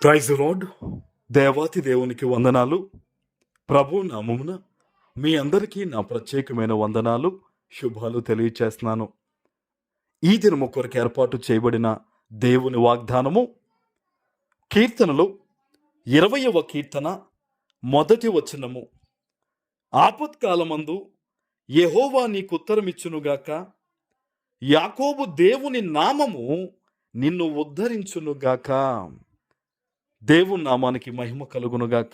Praise lord. దేవాతి దేవునికి వందనాలు. ప్రభు నామమున మీ అందరికీ నా ప్రత్యేకమైన వందనాలు, శుభాలు తెలియచేస్తున్నాను. ఈ దినము కొరకు ఏర్పాటు చేయబడిన దేవుని వాగ్దానము కీర్తనలు 20వ కీర్తన మొదటి వచనము. ఆపత్కాలమందు యెహోవా నీకు ఉత్తరమిచ్చునుగాక, యాకోబు దేవుని నామము నిన్ను ఉద్ధరించునుగాక. దేవుని నామానికి మహిమ కలుగునుగాక.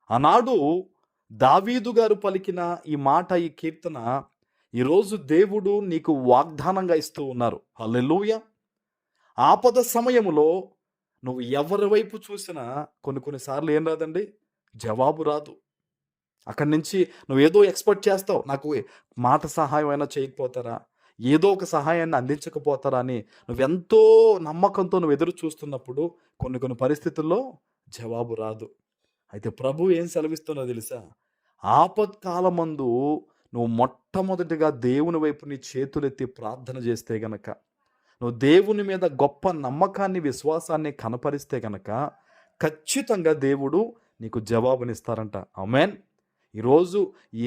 ఆనాడు దావీదు గారు పలికిన ఈ మాట, ఈ కీర్తన ఈరోజు దేవుడు నీకు వాగ్దానంగా ఇస్తూ ఉన్నారు. హల్లెలూయా. ఆపద సమయములో నువ్వు ఎవరి వైపు చూసినా కొన్నిసార్లు ఏం రాదండి, జవాబు రాదు. అక్కడి నుంచి నువ్వు ఏదో ఎక్స్పెక్ట్ చేస్తావు, నాకు మాట సహాయం అయినా చేయకపోతారా, ఏదో ఒక సహాయాన్ని అందించకపోతారా అని నువ్వెంతో నమ్మకంతో నువ్వు ఎదురు చూస్తున్నప్పుడు కొన్ని పరిస్థితుల్లో జవాబు రాదు. అయితే ప్రభు ఏం సెలవిస్తున్నో తెలుసా? ఆపత్కాలమందు నువ్వు మొట్టమొదటిగా దేవుని వైపు నీ చేతులెత్తి ప్రార్థన చేస్తే గనక, నువ్వు దేవుని మీద గొప్ప నమ్మకాన్ని, విశ్వాసాన్ని కనపరిస్తే గనక ఖచ్చితంగా దేవుడు నీకు జవాబునిస్తారంట. ఆమేన్. ఈరోజు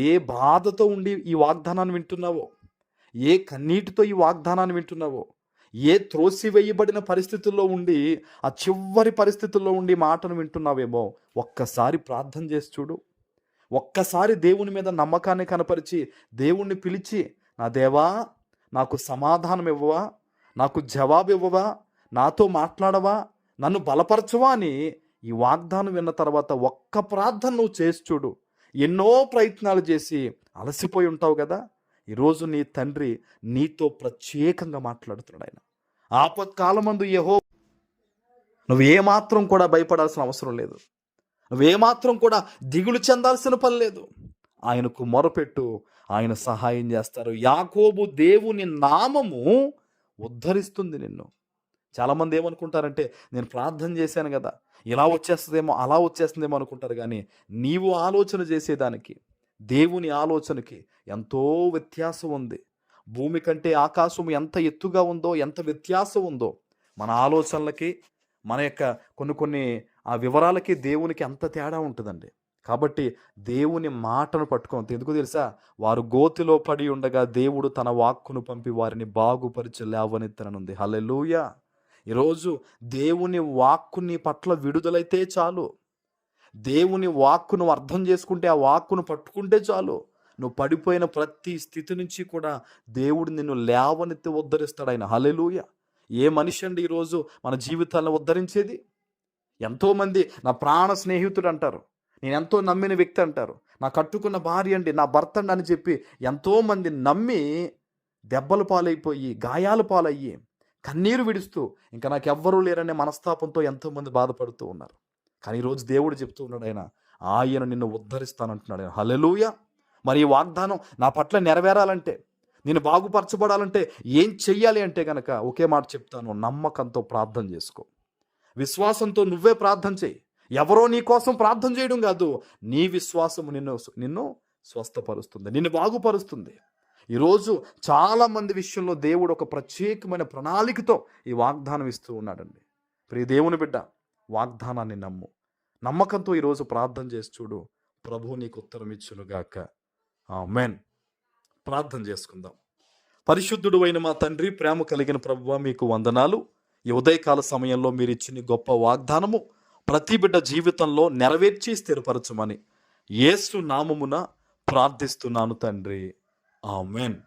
ఏ బాధతో ఉండి ఈ వాగ్దానాన్ని వింటున్నావో, ఏ కన్నీటితో ఈ వాగ్దానాన్ని వింటున్నావో, ఏ త్రోసివేయబడిన పరిస్థితుల్లో ఉండి, ఆ చివరి పరిస్థితుల్లో ఉండి మాటను వింటున్నావేమో, ఒక్కసారి ప్రార్థన చేసి చూడు. ఒక్కసారి దేవుని మీద నమ్మకాన్ని కనపరిచి దేవుణ్ణి పిలిచి, నా దేవా నాకు సమాధానం ఇవ్వవా, నాకు జవాబు ఇవ్వవా, నాతో మాట్లాడవా, నన్ను బలపరచవా అని ఈ వాగ్దానం విన్న తర్వాత ఒక్క ప్రార్థన నువ్వు చేసి చూడు. ఎన్నో ప్రయత్నాలు చేసి అలసిపోయి ఉంటావు కదా, ఈరోజు నీ తండ్రి నీతో ప్రత్యేకంగా మాట్లాడుతున్నాడు. ఆయన ఆపత్కాలమందు నువ్వు ఏమాత్రం కూడా భయపడాల్సిన అవసరం లేదు, నువ్వేమాత్రం కూడా దిగులు చెందాల్సిన పని లేదు. ఆయనకు మొరపెట్టు, ఆయన సహాయం చేస్తారు. యాకోబు దేవుని నామము ఉద్ధరిస్తుంది నిన్ను. చాలామంది ఏమనుకుంటారంటే, నేను ప్రార్థన చేశాను కదా, ఇలా వచ్చేస్తుందేమో, అలా వచ్చేస్తుందేమో అనుకుంటారు. కానీ నీవు ఆలోచన చేసేదానికి దేవుని ఆలోచనకి ఎంతో వ్యత్యాసం ఉంది. భూమి కంటే ఆకాశం ఎంత ఎత్తుగా ఉందో, ఎంత వ్యత్యాసం ఉందో, మన ఆలోచనలకి, మన యొక్క కొన్ని ఆ వివరాలకి దేవునికి అంత తేడా ఉంటుందండి. కాబట్టి దేవుని మాటను పట్టుకోండి. ఎందుకు తెలుసా? వారు గోతిలో పడి ఉండగా దేవుడు తన వాక్కును పంపి వారిని బాగుపరిచి లేవనెత్తనుంది. హల్లెలూయా. ఈరోజు దేవుని వాక్కు నీ పట్ల విడుదలైతే చాలు. దేవుని వాక్కును అర్థం చేసుకుంటే, ఆ వాక్కును పట్టుకుంటే చాలు. నువ్వు పడిపోయిన ప్రతి స్థితి నుంచి కూడా దేవుడు నిన్ను లేవనెత్తి ఉద్ధరిస్తాడు ఆయన. హల్లెలూయా. ఏ మనిషి అండి ఈరోజు మన జీవితాలను ఉద్ధరించేది? ఎంతోమంది నా ప్రాణ స్నేహితుడు అంటారు, నేను ఎంతో నమ్మిన వ్యక్తి అంటారు, నా కట్టుకున్న భార్య అండి, నా భర్త అండి అని చెప్పి ఎంతోమంది నమ్మి దెబ్బలు పాలైపోయి, గాయాలు పాలయ్యి, కన్నీరు విడుస్తూ ఇంకా నాకు ఎవ్వరూ లేరనే మనస్తాపంతో ఎంతోమంది బాధపడుతూ ఉన్నారు. కానీ ఈరోజు దేవుడు చెప్తూ ఉన్నాడు, ఆయన నిన్ను ఉద్ధరిస్తానంటున్నాడు ఆయన. హల్లెలూయా. మరి ఈ వాగ్దానం నా పట్ల నెరవేరాలంటే, నేను బాగుపరచబడాలంటే ఏం చెయ్యాలి అంటే కనుక ఒకే మాట చెప్తాను, నమ్మకంతో ప్రార్థన చేసుకో. విశ్వాసంతో నువ్వే ప్రార్థన చేయి. ఎవరో నీ కోసం ప్రార్థన చేయడం కాదు, నీ విశ్వాసము నిన్ను స్వస్థపరుస్తుంది, నిన్ను బాగుపరుస్తుంది. ఈరోజు చాలామంది విషయంలో దేవుడు ఒక ప్రత్యేకమైన ప్రణాళికతో ఈ వాగ్దానం ఇస్తూ ఉన్నాడండి. ప్రియ దేవుని బిడ్డ, వాగ్దానాన్ని నమ్ము. నమ్మకంతో ఈరోజు ప్రార్థన చేసి చూడు. ప్రభు నీకు ఉత్తరం ఇచ్చునుగాక. ఆమేన్. ప్రార్థన చేసుకుందాం. పరిశుద్ధుడు అయిన మా తండ్రి, ప్రేమ కలిగిన ప్రభువా, మీకు వందనాలు. ఈ ఉదయకాల సమయంలో మీరు ఇచ్చిన గొప్ప వాగ్దానము ప్రతి బిడ్డ జీవితంలో నెరవేర్చి స్థిరపరచమని యేసు నామమున ప్రార్థిస్తున్నాను తండ్రి. ఆమేన్.